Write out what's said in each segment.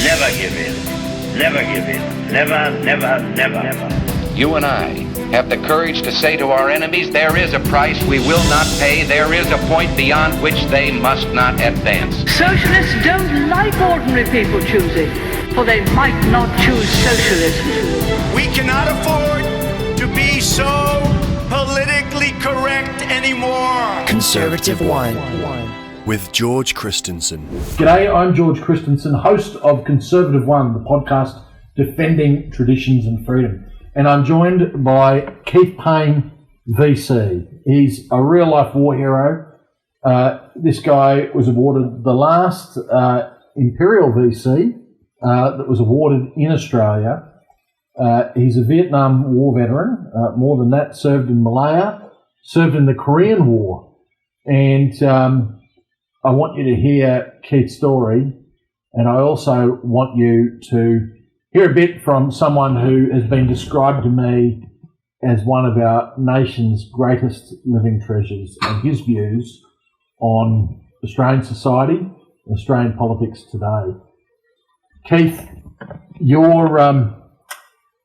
Never give in. Never give in. Never, never, never, never. You and I have the courage to say to our enemies, there is a price we will not pay. There is a point beyond which they must not advance. Socialists don't like ordinary people choosing, for they might not choose socialism. We cannot afford to be so politically correct anymore. Conservative One. With George Christensen. G'day, I'm George Christensen, host of Conservative One, the podcast defending traditions and freedom. And I'm joined by Keith Payne VC. He's a real-life war hero. This guy was awarded the last Imperial VC that was awarded in Australia. He's a Vietnam War veteran. More than that, served in Malaya, served in the Korean War. And I want you to hear Keith's story, and I also want you to hear a bit from someone who has been described to me as one of our nation's greatest living treasures, and his views on Australian society and Australian politics today. Keith, your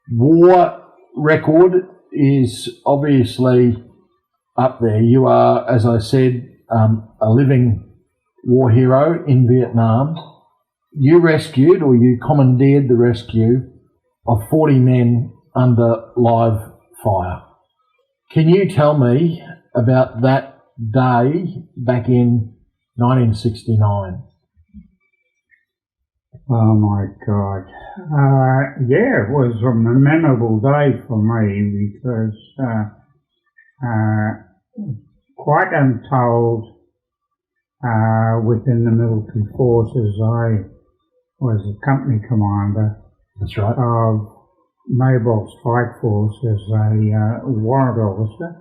war record is obviously up there. You are, as I said, a living war hero in Vietnam. You rescued, or you commandeered the rescue of 40 men under live fire. Can you tell me about that day back in 1969? Oh my God. Yeah, it was a memorable day for me because quite untold within the military forces. I was a company commander. That's right. Of Mobile Strike Force as a warrant officer.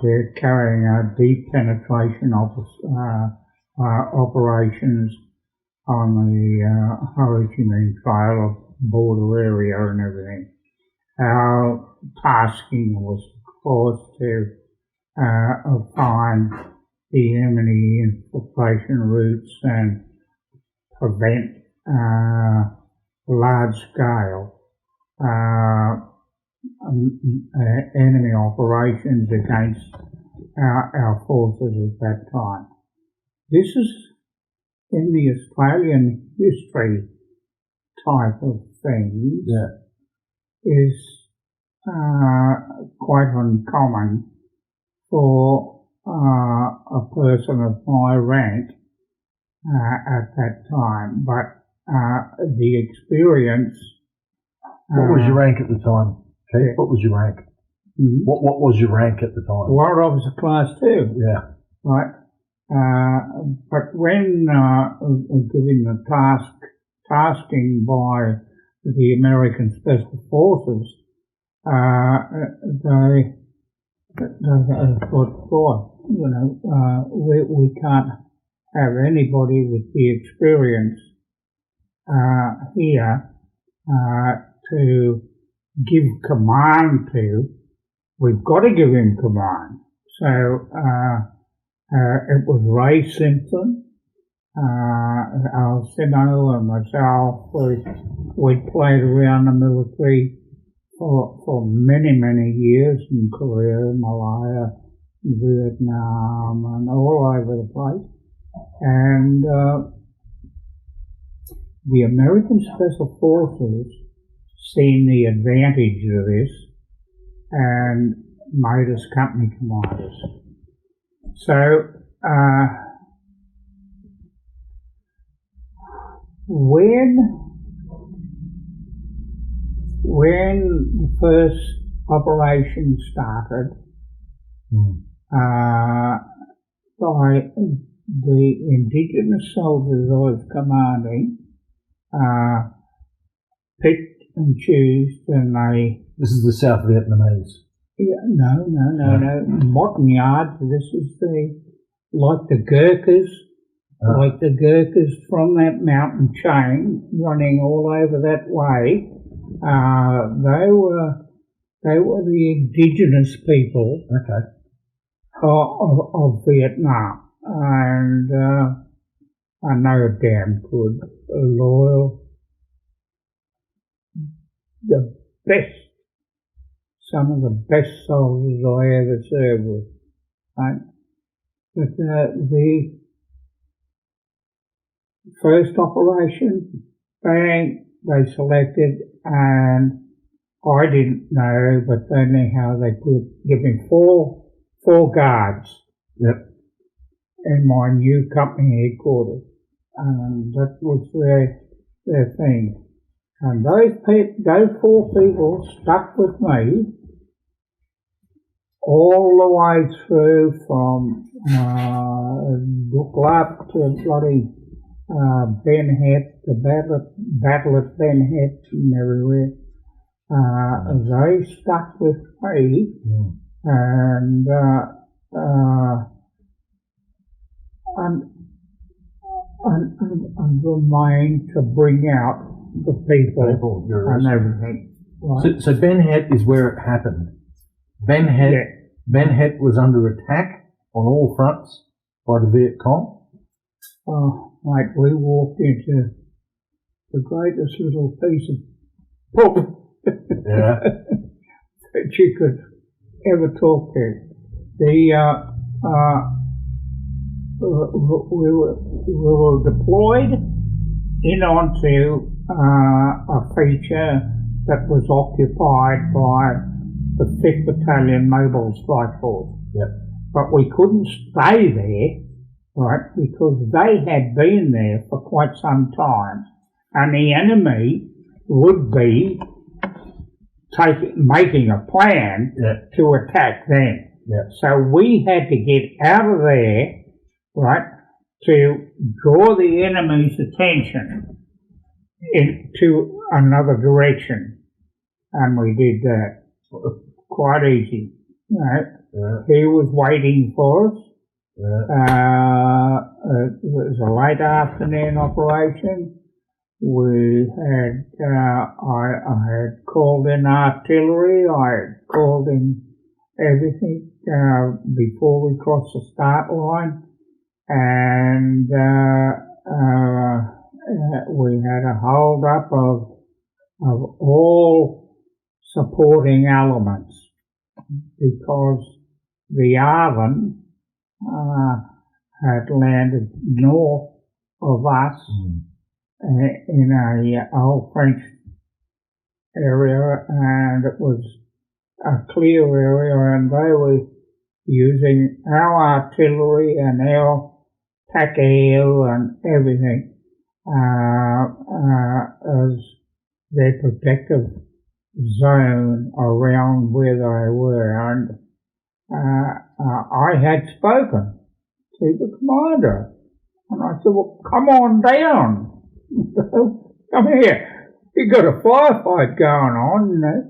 They're carrying out deep penetration operations on the Ho Chi Minh Trail, border area and everything. Our tasking was, of course, to find the enemy infiltration routes and prevent large-scale enemy operations against our forces at that time. This is in the Australian history type of thing. Is quite uncommon for a person of my rank at that time, but the experience. What was your rank at the time, Keith? Yeah. What was your rank? Mm-hmm. What was your rank at the time? Warrant Officer Class 2. Yeah. Right. But when given the tasking by the American Special Forces, they thought, boy, we can't have anybody with the experience here to give command to. We've got to give him command. So it was Ray Simpson, Arsino and myself. We played around the military for many, many years in Korea, Malaya, Vietnam, and all over the place. And the American Special Forces seen the advantage of this and made us company commanders. So when the first operation started, by the indigenous soldiers I was commanding, picked and chose, and they... This is the South Vietnamese. Yeah, no. Montagnards. This is like the Gurkhas, from that mountain chain running all over that way. They were the indigenous people. Okay. Of Vietnam, and I know damn good loyal, the best, some of the best soldiers I ever served with. Right? But the first operation, bang, they selected, and I didn't know, but anyhow they give me four guards. Yep. In my new company headquarters, and that was their thing. And those four people stuck with me all the way through from Duklap to bloody Ben Het, the battle at Ben Het and everywhere. They stuck with me, and remained to bring out the people and everything. Right? So Ben Het is where it happened. Ben Het was under attack on all fronts by the Viet Cong. Mate, we walked into the greatest little piece of poop that you could ever talk to. We were deployed in onto a feature that was occupied by the 5th Battalion Mobile Strike Force. Yep. But we couldn't stay there, right, because they had been there for quite some time, and the enemy would be making a plan to attack them. Yep. So we had to get out of there, right, to draw the enemy's attention into another direction. And we did that quite easy. Right? Yeah. He was waiting for us. Yeah. It was a late afternoon operation. We had, I had called in artillery, I had called in everything before we crossed the start line. And we had a hold up of all supporting elements because the Arvin had landed north of us in a old French area, and it was a clear area, and they were using our artillery and our TACAIR and everything as their protective zone around where they were. And I had spoken to the commander, and I said, well, come on down. Come here. You got a firefight going on, you know.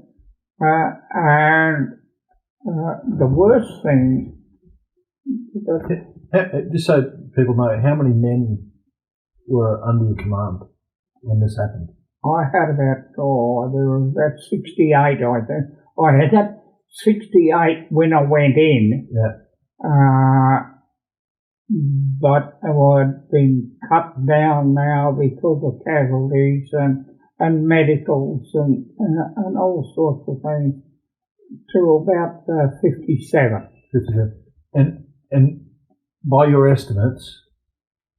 And the worst thing... Just so people know, how many men were under your command when this happened? I had there were about 68, I think. I had that 68 when I went in. Yeah. But I've been cut down now because of casualties and medicals and all sorts of things to about 57. 57. And by your estimates,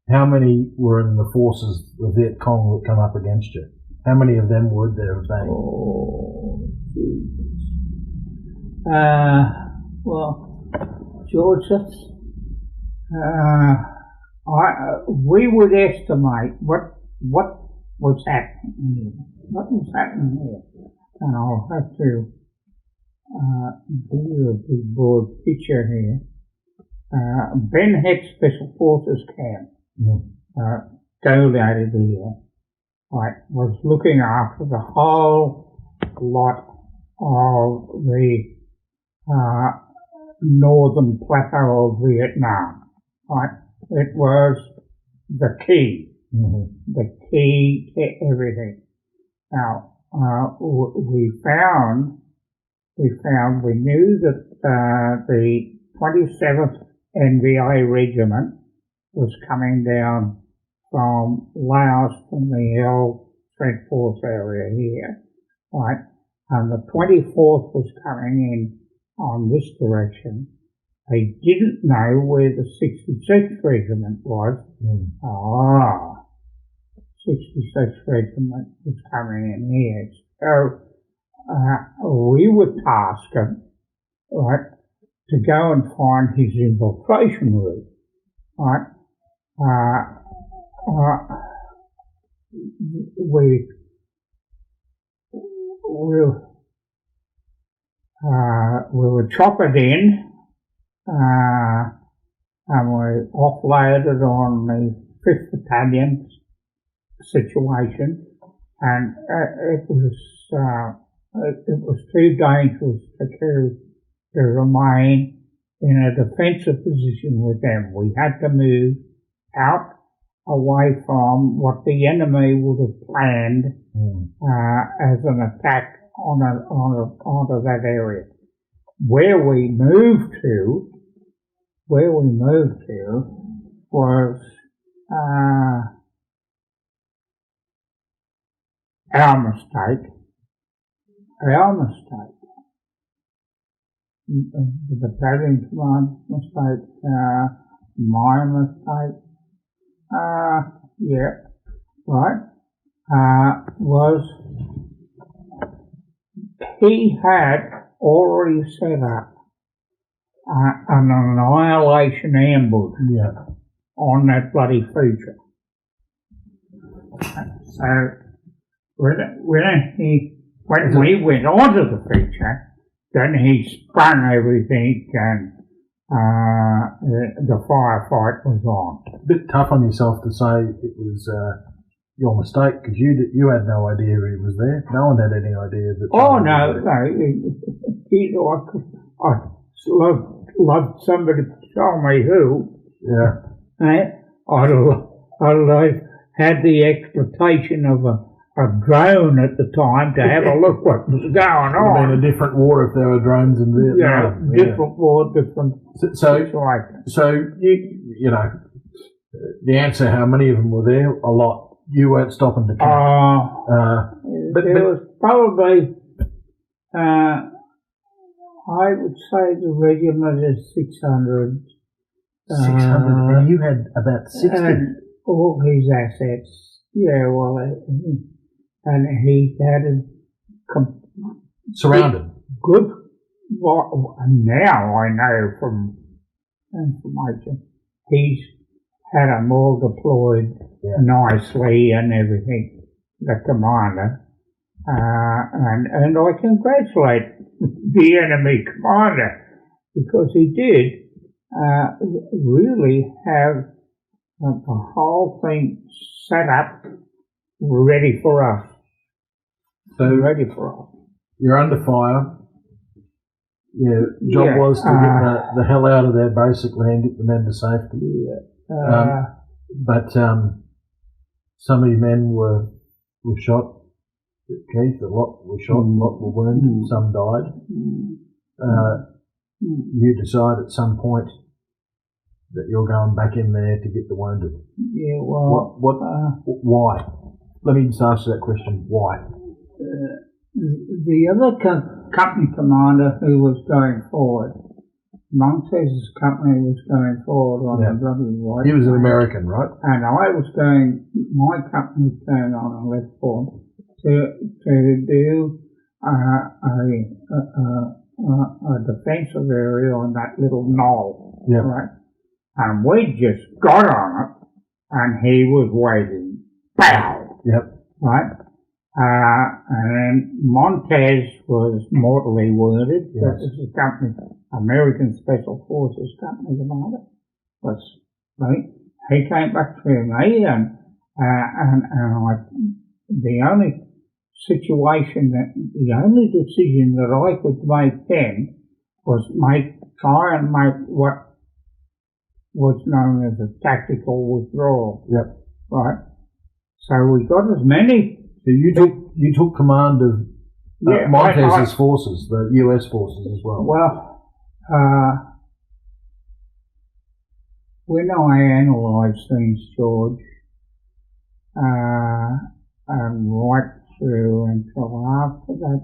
how many were in the forces, the Viet Cong, that come up against you? How many of them would there have been? Oh, Jesus. Well, George, we would estimate what was happening here. What was happening here? And I'll have to give you a big broad picture here. Ben Het Special Forces Camp, donated here, right, was looking after the whole lot of the northern plateau of Vietnam, right? It was the key, the key to everything. Now, we knew that the 27th NVA regiment was coming down from Laos from the Hill Trent Force area here, right? And the 24th was coming in on this direction. They didn't know where the 66th Regiment was. 66th Regiment was coming in here. So we were tasked, right, to go and find his infiltration route, right? We were choppered in, and we offloaded on the 5th Battalion situation, and it was too dangerous to remain in a defensive position with them. We had to move out away from what the enemy would have planned as an attack onto that area. Where we moved to was our mistake. The battalion command's mistake, my mistake, was he had already set up an annihilation ambush on that bloody feature. So when we went onto the feature, then he sprung everything and the firefight was on. A bit tough on yourself to say it was your mistake, because you had no idea he was there. No one had any idea that. Oh no! I'd love somebody to tell me who. Yeah. I'd had the exploitation of a drone at the time to have a look what was going on. It would have been a different war if there were drones in Vietnam. Different war, different situation. So you know, the answer, how many of them were there? A lot. You weren't stopping to count. There was probably, I would say the regiment is 600. 600, and you had about 60. And all his assets. Yeah, well, and he had surrounded. Good. Well, now I know from information he's had them all deployed nicely and everything, the commander. And I congratulate the enemy commander, because he did really have the whole thing set up ready for us. You're under fire. Job was to get the hell out of there, basically, and get the men to safety. But some of your men were shot. Keith, a lot were shot, a lot were wounded, some died. You decide at some point that you're going back in there to get the wounded. Yeah, well... Why? Let me just ask you that question. Why? The other company commander who was going forward, Montez's company was going forward on the bloody right. He was an American, right? And I was my company was going on a left forward to do a defensive area on that little knoll, right? And we just got on it, and he was waiting. Pow! Right? And then Montez was mortally wounded. That was the company, American Special Forces company commander. He came back to me, and the only decision that I could make then was try and make what was known as a tactical withdrawal. Right? So we got as many. So you took command of Montez's forces, the US forces as well. Well, when I analyse things, George, and right through until after that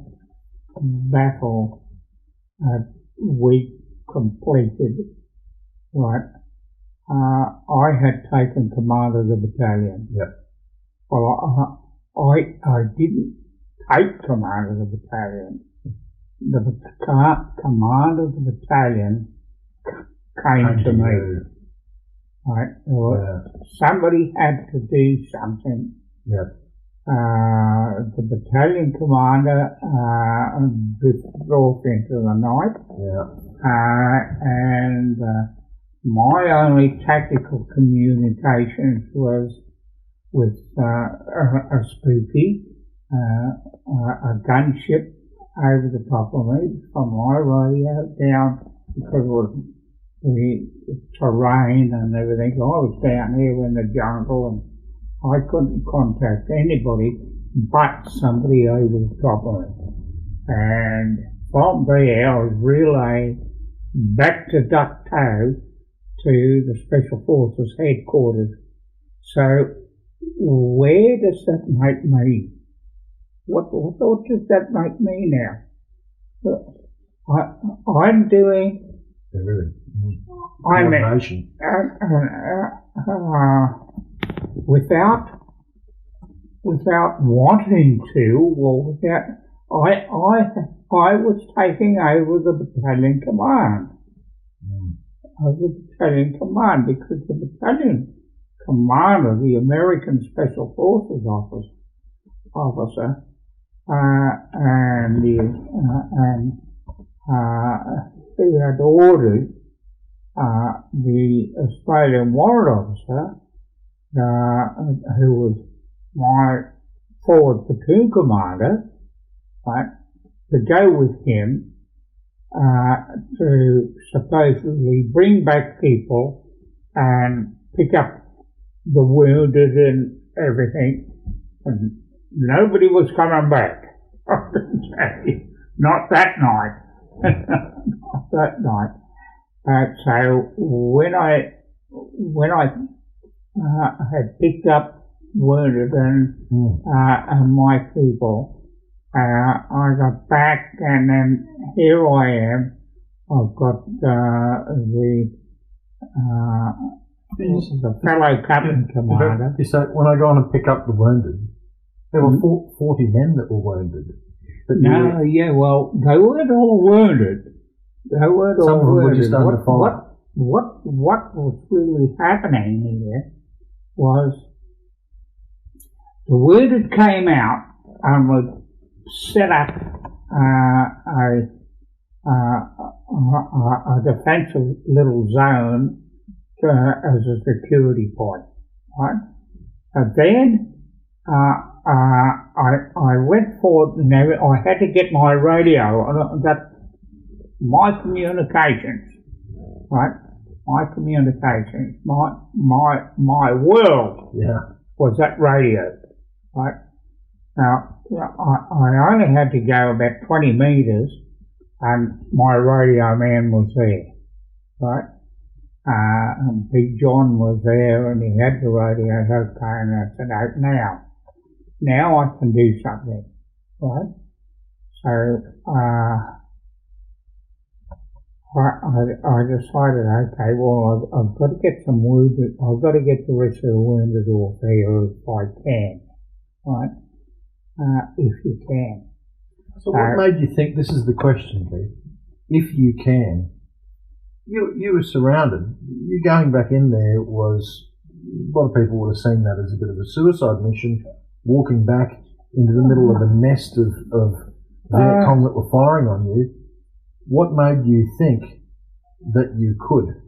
battle we completed, right, I had taken command of the battalion. Yeah. Well, I didn't take command of the battalion. The command of the battalion came to me. Right, somebody had to do something. Yeah. The battalion commander withdrew into the night. Yeah. And my only tactical communications was with a spooky, a gunship over the top of me from my radio down, because it was the terrain and everything. I was down here in the jungle and I couldn't contact anybody but somebody over the top of me. And from there I was relayed back to Duck Toe to the Special Forces headquarters. So where does that make me? What does that make me now? I'm doing. Coordination. Without wanting to, or without, I was taking over the battalion command. Of the battalion command, because the battalion commander, the American Special Forces officer, who had ordered the Australian warrant officer, who was my forward platoon commander, right, to go with him to supposedly bring back people and pick up the wounded and everything. And nobody was coming back. I can say, not that night. Not that night. So when I had picked up wounded and my people, I got back, and then here I am. I've got the fellow company commander. So when I go on and pick up the wounded, there were 40 men that were wounded. No, yeah, well, they weren't all wounded. They weren't all wounded. Some of them were just under fire. What was really happening here was the wounded came out and would set up a defensive little zone as a security point, right? And then I went forward and I had to get my radio, and I got my communications, right? My communications, my world was that radio, right? Now, I only had to go about 20 metres and my radio man was there, right? And Big John was there and he had the radio, okay, and I said, oh, now I can do something, right? So, I decided, okay, well, I've got to get some wounded, I've got to get the rest of the wounded off here if I can, right? If you can. So what made you think, this is the question, Keith, if you can, you were surrounded, you going back in there was, a lot of people would have seen that as a bit of a suicide mission, walking back into the middle of a nest of Viet Cong that were firing on you. What made you think that you could?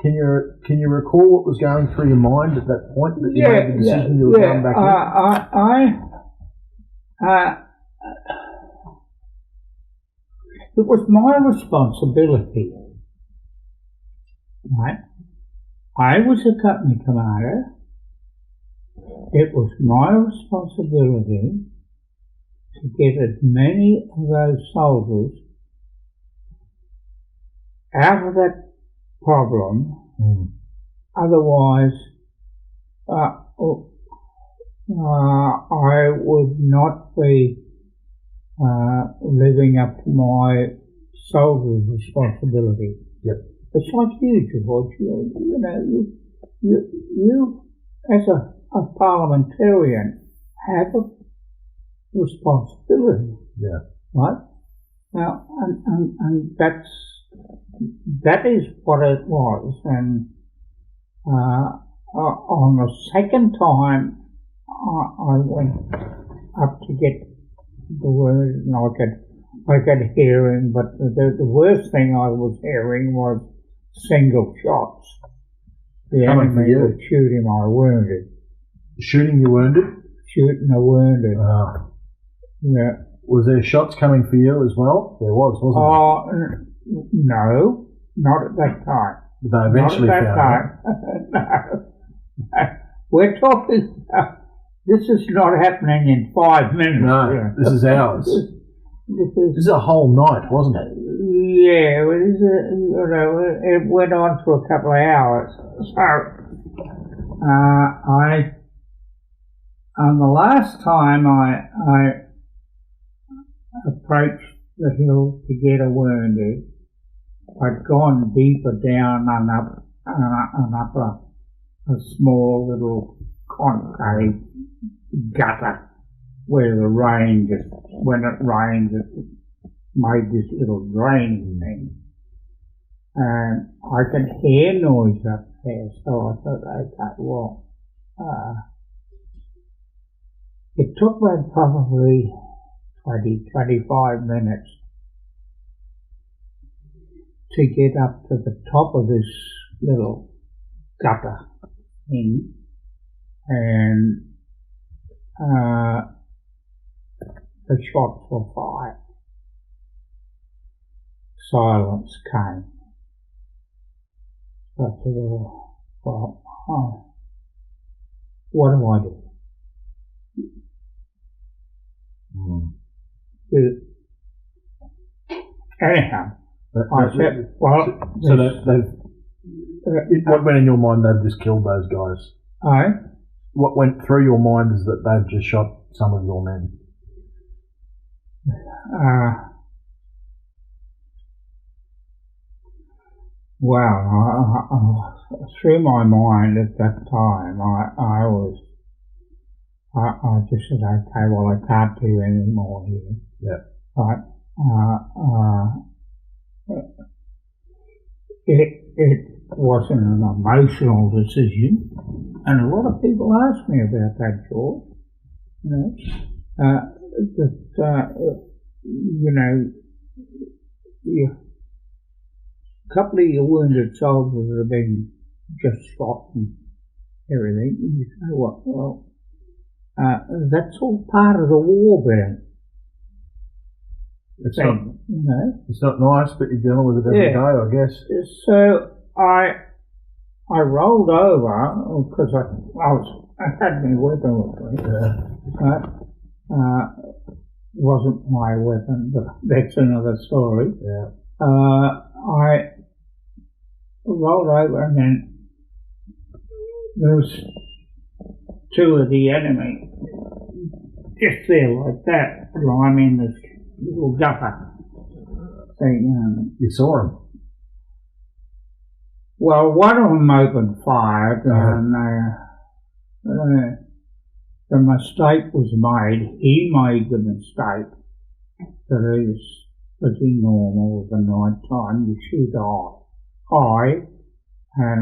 Can you recall what was going through your mind at that point that you made the decision you were going back in? It was my responsibility, right? I was a company commander. It was my responsibility to get as many of those soldiers out of that problem. Otherwise, I would not be living up to my soldier's responsibility. Yep. It's like you, George. You as a parliamentarian have a responsibility. Yeah. Right? Now, and that is what it was. And on the second time, I went up to get the word, and I could hear him, but the worst thing I was hearing was single shots. The Coming for enemy you. would shoot him or wounded. Shooting you wounded? Shooting or wounded. Yeah. Was there shots coming for you as well? There was, wasn't No, not at that time. there? They eventually not at found that time. No. We're talking about, this is not happening in 5 minutes. No, this is ours. This is a whole night, wasn't it? Yeah, it went on for a couple of hours. So, and the last time I approached the hill to get a wounded, I'd gone deeper down and up a small little concave gutter where the rain just, when it rained, it made this little draining thing. And I could hear noise up there, so I thought, okay, well, it took me probably 20-25 minutes to get up to the top of this little gutter thing, and the shots were fired. Silence came. So I said, well, what do I do? Anyhow, I said, well... So what went in your mind? They've just killed those guys. What went through your mind is that they've just shot some of your men. Well, through my mind at that time, I just said, okay, well, I can't do any more here. Yeah. But it wasn't an emotional decision, and a lot of people ask me about that, George. A couple of your wounded soldiers have been just shot and everything. You say, well, that's all part of the war, Ben. It's not nice, but you're dealing with it every day, I guess. So I rolled over because I had my weapon with me. Wasn't my weapon, but that's another story. Yeah. I rolled over, and then there was two of the enemy just there like that, lying in this little gutter thing. You saw him? Well, one of them opened fire, and the mistake was made. He made the mistake that is pretty normal at the night time. You shoot high, and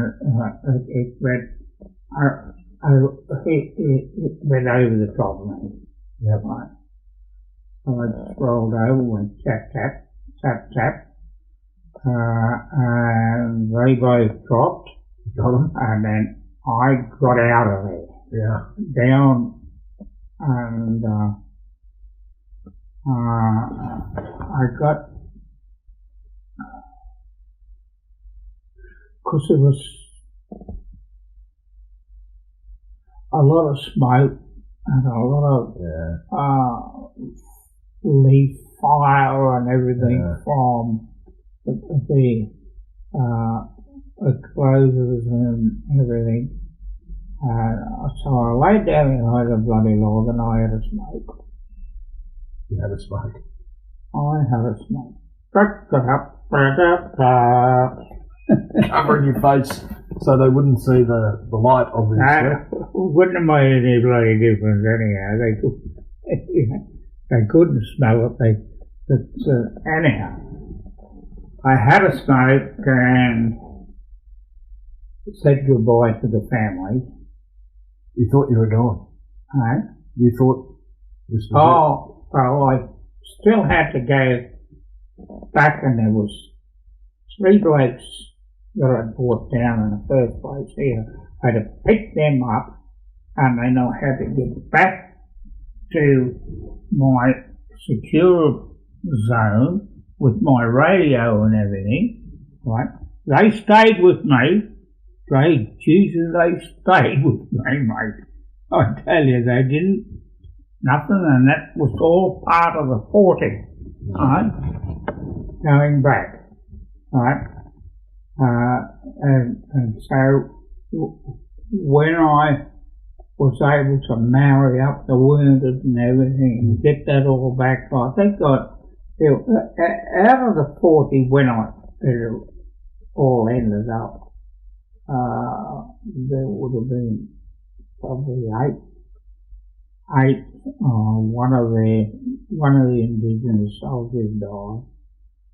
it went over the top of me. Yep. Right. So I just rolled over, went tap, tap, tap, tap, and they both dropped. Got him? And then I got out of there. Yeah. Down, and I got, because there was a lot of smoke and a lot of leaf fire and everything from the explosives and everything. So I laid down behind the bloody log and I had a smoke. You had a smoke. I had a smoke. Covering your face so they wouldn't see the light, obviously. Wouldn't have made any bloody difference anyhow. They couldn't smell it. Anyhow, I had a smoke and said goodbye to the family. You thought you were gone. Right? You thought this was Well, I still had to go back, and there was 3 blokes that I brought down in the first place here. I had to pick them up, and then I had to get back to my secure zone with my radio and everything. Right? They stayed with me. They stayed with me, mate. I tell you, they didn't. Nothing, and that was all part of the 40, right? Going back, right? And so when I was able to marry up the wounded and everything and get that all back, I think out of the 40 when it all ended up, there would have been probably 8. One of the indigenous soldiers died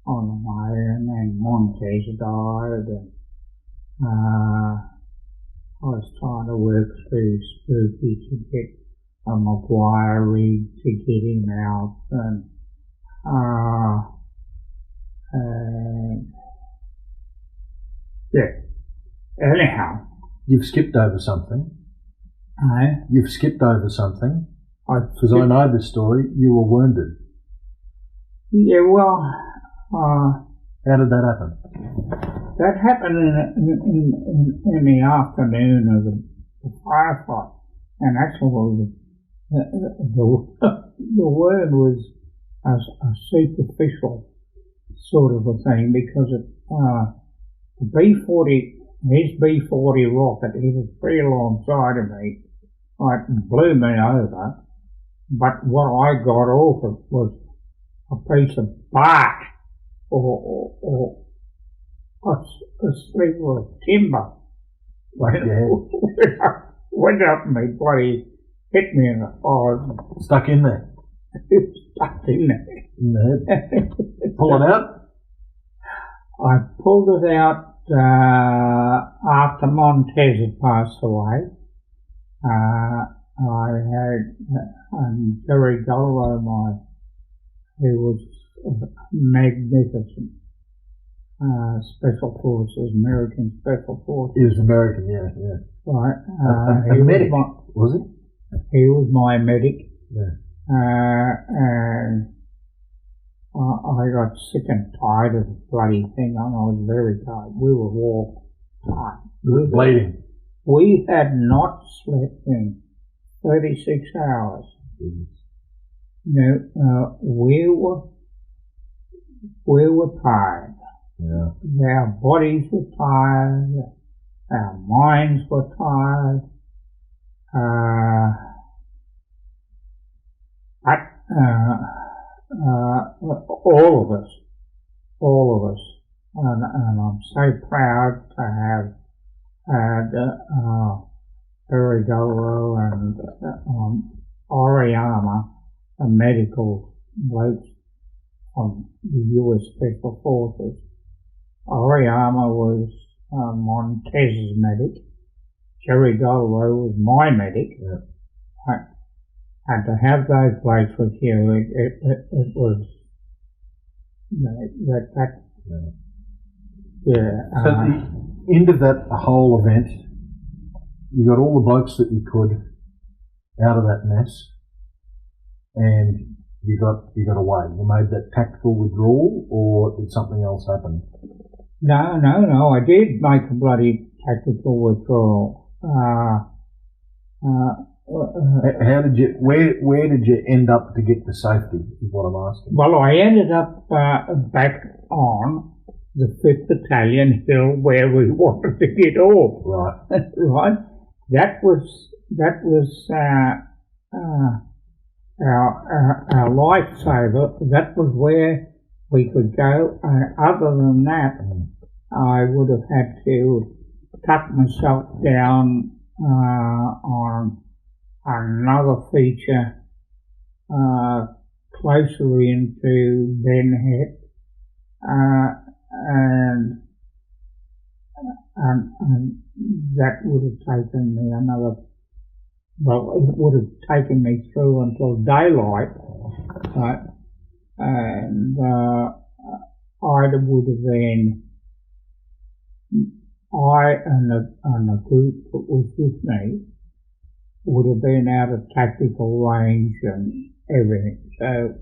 on the way, and then Montez died, and I was trying to work through Spooky to get a Maguire rig to get him out, and yeah. Anyhow, You've skipped over something. You've skipped over something. Because I know the story. You were wounded. Yeah, well, how did that happen? That happened in the afternoon of the firefight, and actually the word was a superficial sort of a thing, because the B-40, his B-40 rocket hit a tree alongside of me, it blew me over. But what I got off it was a piece of bark or a sliver of timber. Went up and my bloody hit me in the forehead. Stuck in there? Stuck in there. In the head? Pull it out? I pulled it out after Montez had passed away. I had Jerry Gulliver, who was magnificent. Special Forces, American Special Forces. He was American, yeah. Right. A medic, was he? He was my medic. Yeah. And I got sick and tired of the bloody thing. I was very tired. We were all tired. Bleeding. We had not slept in 36 hours. No, we were tired. Yeah. Our bodies were tired. Our minds were tired. All of us. And I'm so proud to have had Harry Gullo and Oriama, a medical bloke from the US Special Forces. Oriama was Montez's medic. Jerry Gullo was my medic. Yeah. And to have those blokes with you, it was, So at the end of that whole event, you got all the blokes that you could out of that mess, and you got away. You made that tactical withdrawal, or did something else happen? No. I did make a bloody tactical withdrawal. How did you? Where did you end up to get to safety? Is what I'm asking. Well, I ended up back on the 5th Battalion Hill where we wanted to get off. Right. Right. that was our lifesaver. That was where we could go. Other than that, I would have had to cut myself down on another feature closer into Ben Head, and that would have taken me it would have taken me through until daylight, right? And I would have then, I and the group that was with me would have been out of tactical range and everything. So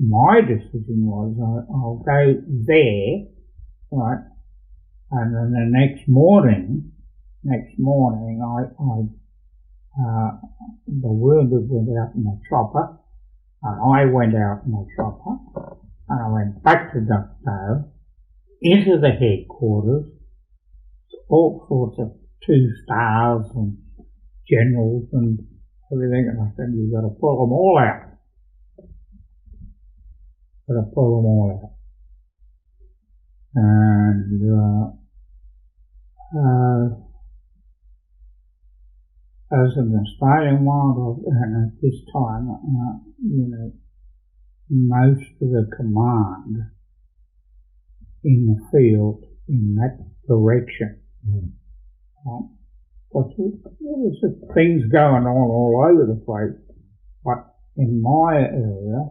my decision was I'll go there, right? And then the next morning, the wounded went out in the chopper, and I went out in the chopper, and I went back to Duckdale, into the headquarters, all sorts of 2 stars and generals and everything, and I said, you've got to pull them all out. And as an Australian wildlife, and at this time, most of the command in the field in that direction. But there was things going on all over the place. But in my area,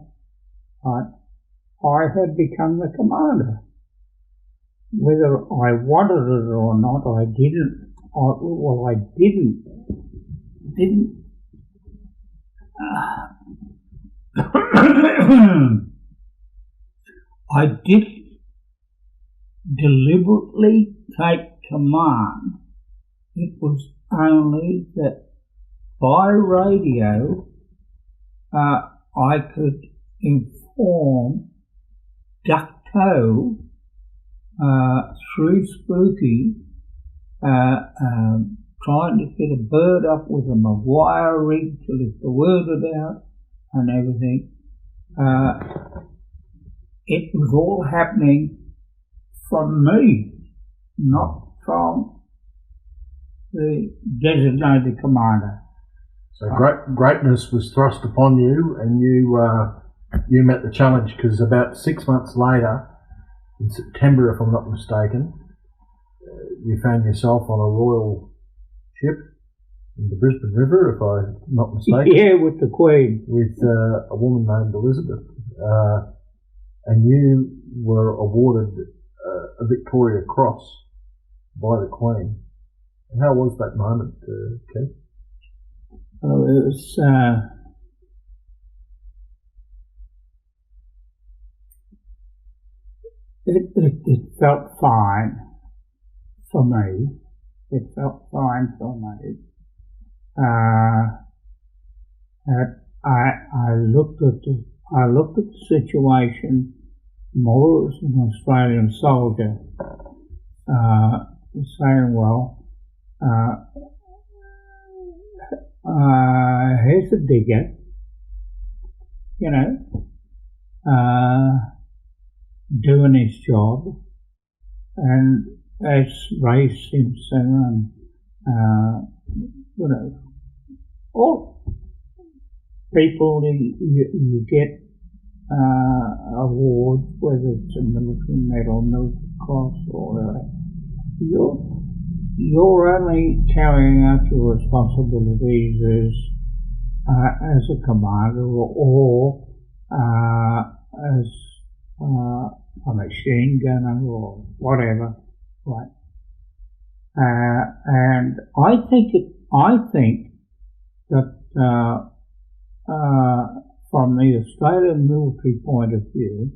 I had become the commander. Whether I wanted it or not, I didn't. I didn't deliberately take command. It was only that by radio I could inform Ducktoe through Spooky, trying to get a bird up with a wire rig to lift the wounded out and everything. It was all happening from me, not from the designated commander. So greatness was thrust upon you, and you met the challenge, because about 6 months later, in September, if I'm not mistaken, you found yourself on a royal ship in the Brisbane River, if I'm not mistaken. Yeah, with the Queen. With a woman named Elizabeth. And you were awarded a Victoria Cross by the Queen. How was that moment, Keith? Oh, it was... It felt fine for me. I looked at the situation more as an Australian soldier, saying, well, here's a digger, doing his job, and as Ray Simpson and all people you get awards, whether it's a military medal, military cross, or whatever. You're only carrying out your responsibilities as a commander or as a machine gunner or whatever, right? And I think that from the Australian military point of view,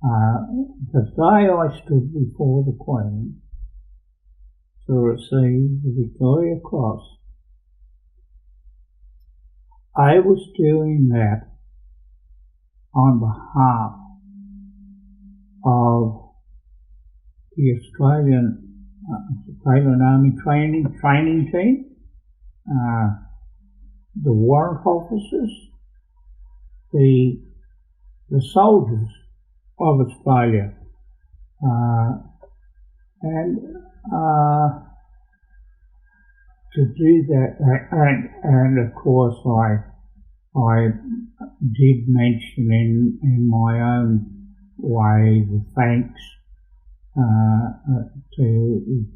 the day I stood before the Queen to receive the Victoria Cross, I was doing that on behalf of the Australian Army training team, the warrant officers, the soldiers of Australia, and to do that, and of course I did mention in my own way the thanks to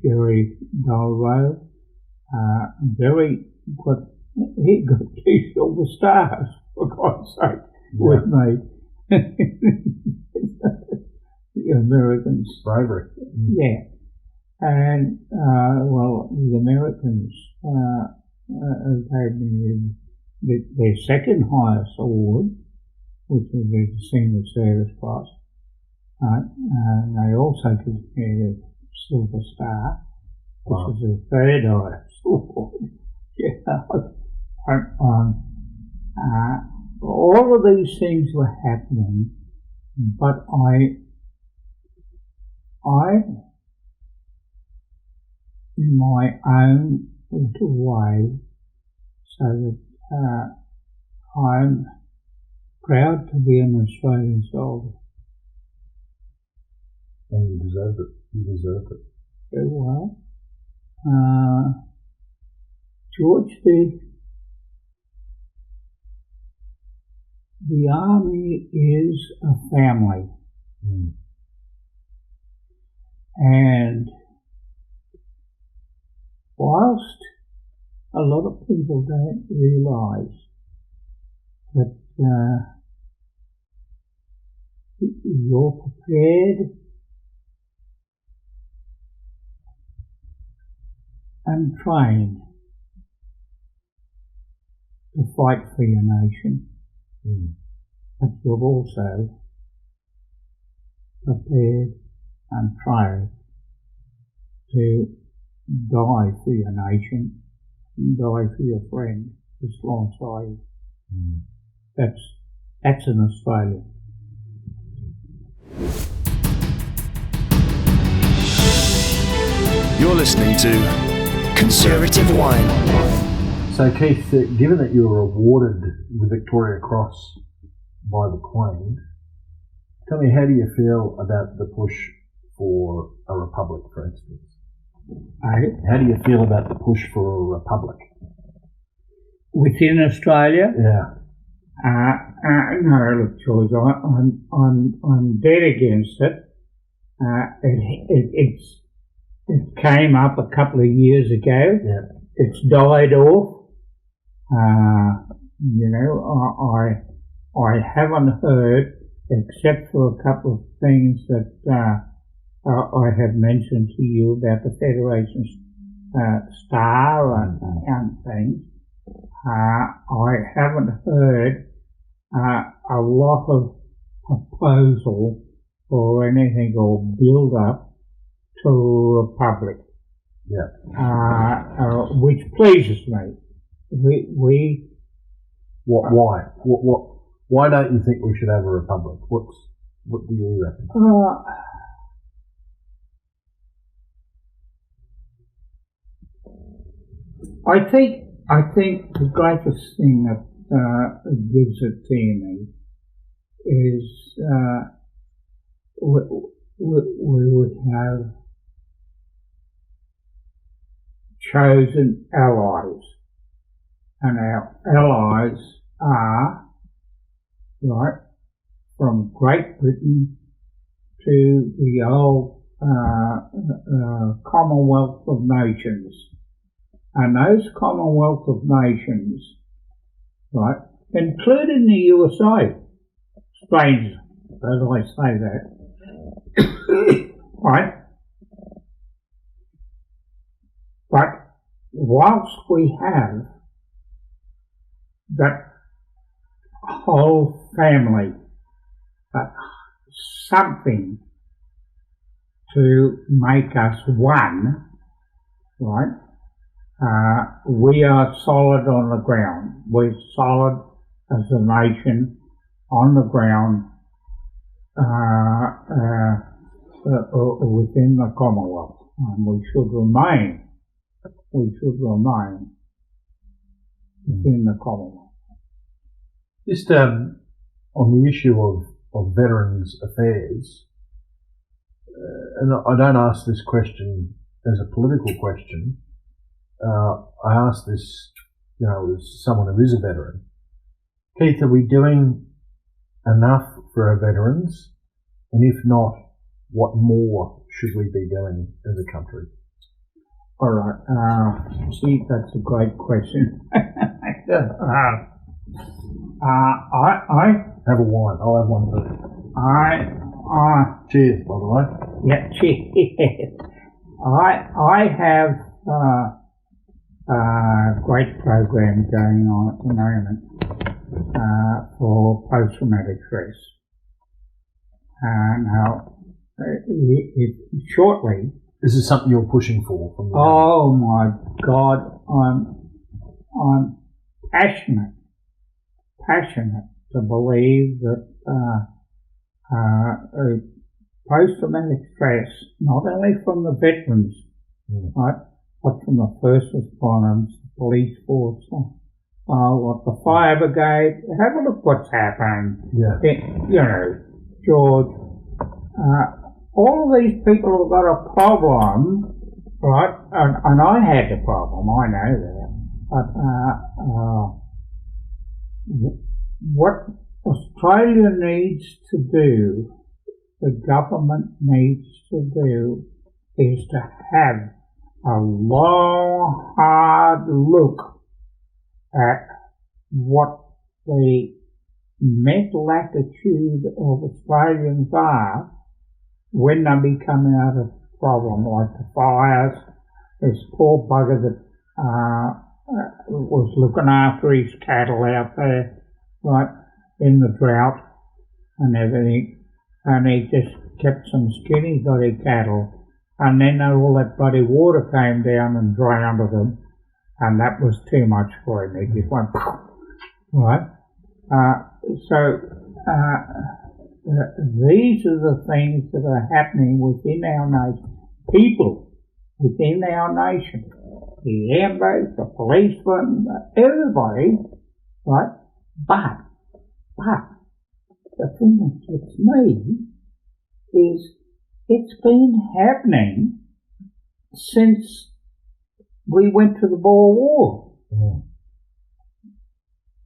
Jerry Dolro. He got 2 silver stars, for God's sake, with me. The Americans. Bravery. Yeah. And, the Americans gave me their second highest award, which is the Senior Service Cross. They also gave me the Silver Star, which is the third highest award. All of these things were happening, but I in my own little way, so that I'm proud to be an Australian soldier. And you deserve it. You deserve it. Very well. George, the army is a family. And whilst a lot of people don't realise that you're prepared and trained to fight for your nation, but you're also prepared and trained to die for your nation, and die for your friend that's alongside you. That's an Australian. You're listening to Conservative Wine. So Keith, given that you were awarded the Victoria Cross by the Queen, tell me, how do you feel about the push for a republic, for instance? How do you feel about the push for a republic? Within Australia? Yeah. No, look, George, I'm dead against it. It came up a couple of years ago. Yeah. It's died off. I haven't heard, except for a couple of things that I have mentioned to you about the Federation's star and things. I haven't heard a lot of proposal or anything or build up to a republic. Yeah. Which pleases me. Why? Why don't you think we should have a republic? What do you reckon? I think the greatest thing that gives it to me is we would have chosen allies, and our allies are, right, from Great Britain to the old Commonwealth of Nations. And those Commonwealth of Nations, right, including the USA, strange as I say that, right, but whilst we have that whole family, that something to make us one, right, we are solid on the ground. We're solid as a nation on the ground. within the Commonwealth, and we should remain within the Commonwealth. Just on the issue of Veterans Affairs, and I don't ask this question as a political question. I ask this, as someone who is a veteran. Keith, are we doing enough for our veterans? And if not, what more should we be doing as a country? All right. See, that's a great question. I have a wine. I'll have one too. Cheers, by the way. Yeah, cheers. I have a great program going on at the moment for post-traumatic stress. Now, shortly. Is this something you're pushing for? Oh my God, I'm passionate to believe that post-traumatic stress, not only from the veterans, right, but from the first responders, the police force, the fire brigade. Have a look what's happened. Yeah. George. All of these people have got a problem, right? And I had the problem. I know that. But what Australia needs to do, the government needs to do, is to have a long, hard look at what the mental attitude of Australians are when they be coming out of problem, like the fires. This poor bugger that was looking after his cattle out there, right, in the drought and everything, and he just kept some skinny bloody cattle, and then all that bloody water came down and drowned them, and that was too much for him. He just went, right? These are the things that are happening within our nation. People within our nation. The ambos, the policemen, everybody, right? But the thing that gets me is it's been happening since we went to the Boer War. Mm.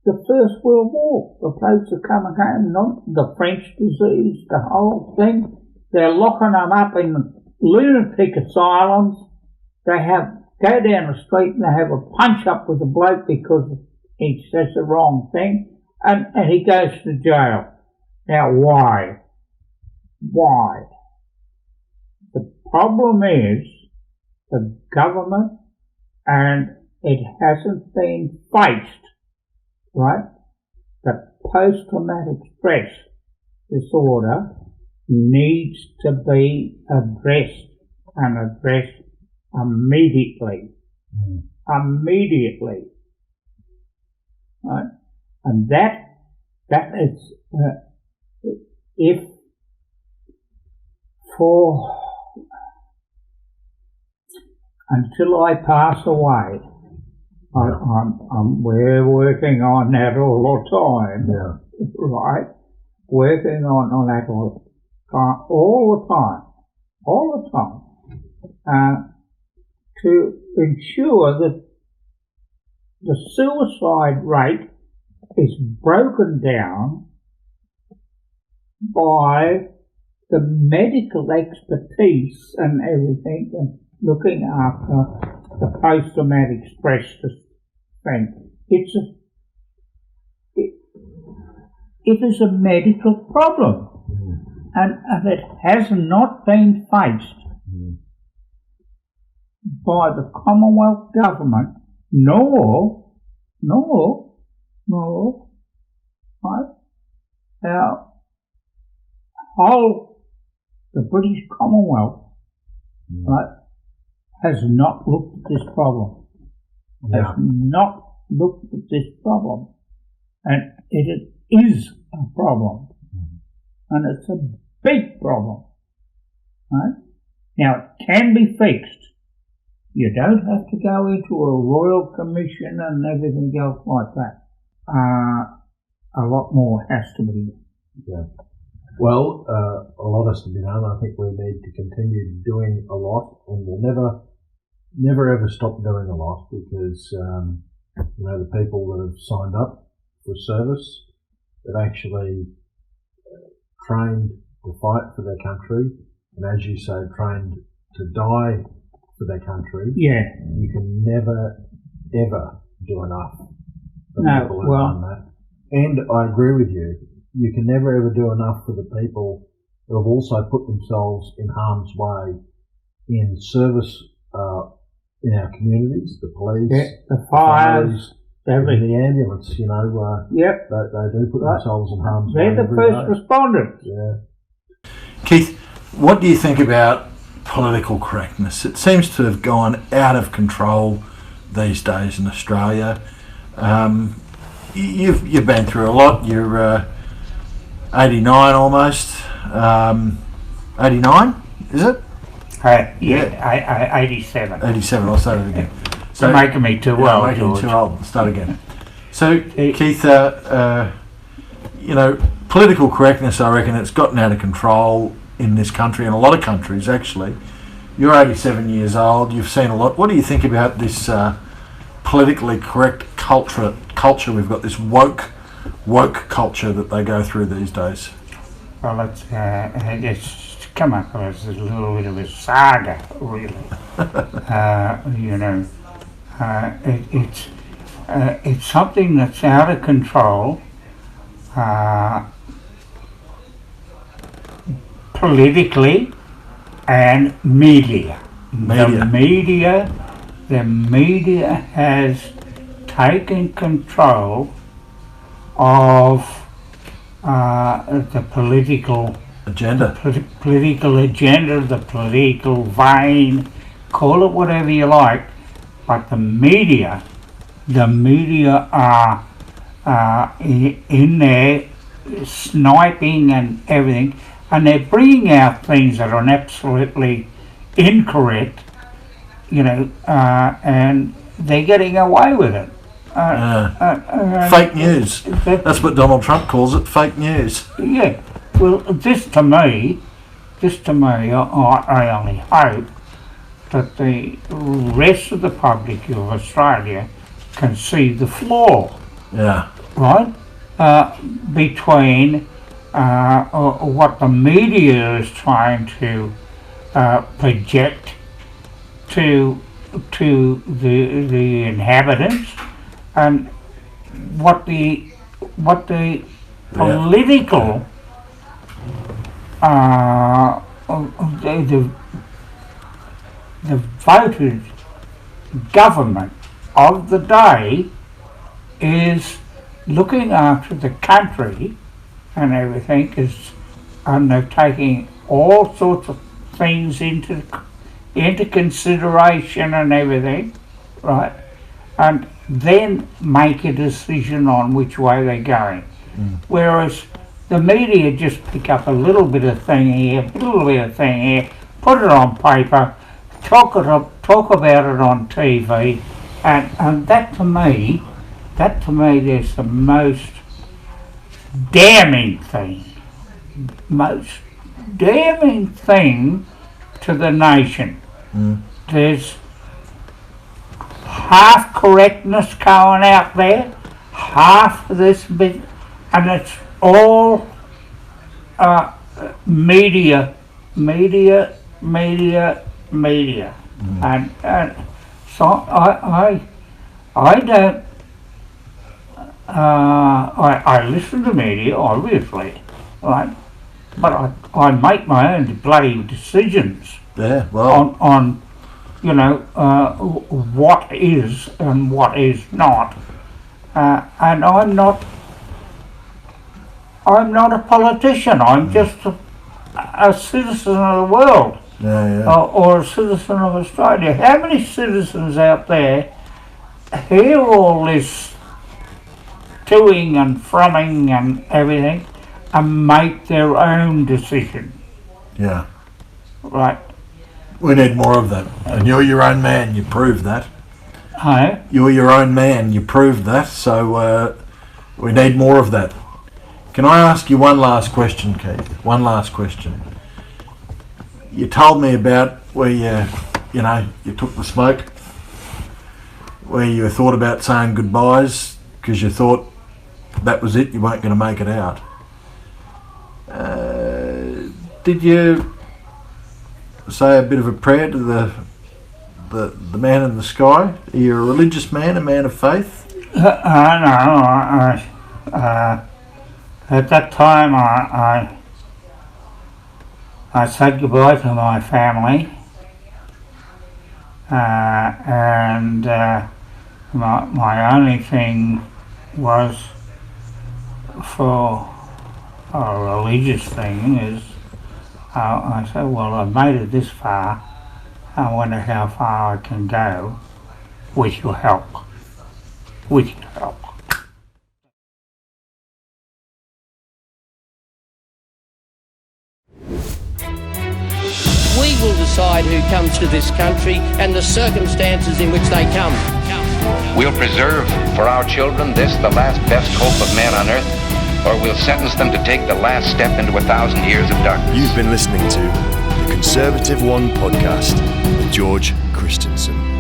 The First World War, the blokes are coming home, not the French disease, the whole thing. They're locking them up in lunatic asylums. They go down the street and they have a punch up with the bloke because he says the wrong thing, and he goes to jail. Now, why? Why? The problem is the government, and it hasn't been faced. Right? The post-traumatic stress disorder needs to be addressed, and addressed immediately. Immediately. Right? And that is, if until I pass away, we're working on that all the time, right? Working on that all the time, to ensure that the suicide rate is broken down by the medical expertise and everything, and looking after the post-traumatic stress thing. It is a medical problem, and it has not been faced by the Commonwealth government, nor right, the British Commonwealth, right, has not looked at this problem. Has not looked at this problem. And it is a problem. And it's a big problem. right? Now, it can be fixed. You don't have to go into a royal commission and everything else like that. A lot more has to be done. Yeah. Well, a lot has to be done. I think we need to continue doing a lot, and we'll never ever stop doing a lot because, the people that have signed up for service, that actually trained to fight for their country, and as you say, trained to die for their country. Yeah. You can never, ever do enough for No, people who've done that. And I agree with you. You can never ever do enough for the people who have also put themselves in harm's way in service in our communities, the police, the fires, everything. The ambulance, Yep. They do put themselves in harm's way. They're the first responders. Yeah. Keith, what do you think about political correctness? It seems to have gone out of control these days in Australia. You've been through a lot. You're 89 almost. 89, is it? 87. 87, I'll start it again. So you're making me too old, making George. me too old. Start again. So, Keith, political correctness, I reckon it's gotten out of control in this country, and a lot of countries actually. You're 87 years old, you've seen a lot. What do you think about this politically correct culture we've got, this woke culture that they go through these days? Well, it's come up as a little bit of a saga, really. It's something that's out of control, politically and media. The media has taken control of the political agenda. Political agenda, the political vein, call it whatever you like, but the media are in there sniping and everything, and they're bringing out things that are absolutely incorrect, and they're getting away with it. Fake news. That's what Donald Trump calls it, fake news. Yeah. Well, this to me, I only hope that the rest of the public of Australia can see the flaw. Yeah. Right? Between what the media is trying to project to the inhabitants, and what the political the voted government of the day is looking after the country and everything, and they're taking all sorts of things into consideration and everything, right? And then make a decision on which way they're going. Whereas the media just pick up a little bit of thing here, a little bit of thing here, put it on paper, talk about it on TV, and that to me is the most damning thing to the nation. There's half correctness going out there, half of this bit, and it's all media, and so I don't. I listen to media, obviously, right? But I make my own bloody decisions. Yeah, well, on what is and what is not, and I'm not a politician. I'm just a citizen of the world, or a citizen of Australia. How many citizens out there hear all this toing and fromming and everything and make their own decision? Yeah. Right. We need more of that. And you're your own man, you proved that. Hey? You're your own man, you proved that, so we need more of that. Can I ask you one last question, Keith? One last question. You told me about where you took the smoke, where you thought about saying goodbyes because you thought that was it, you weren't going to make it out. Did you say a bit of a prayer to the man in the sky? Are you a religious man, a man of faith? No, at that time I said goodbye to my family, and my only thing was for a religious thing is I said, well, I've made it this far, I wonder how far I can go with your help. With your help. We will decide who comes to this country and the circumstances in which they come. We'll preserve for our children this, the last best hope of man on earth, or we'll sentence them to take the last step into 1,000 years of darkness. You've been listening to the Conservative One podcast with George Christensen.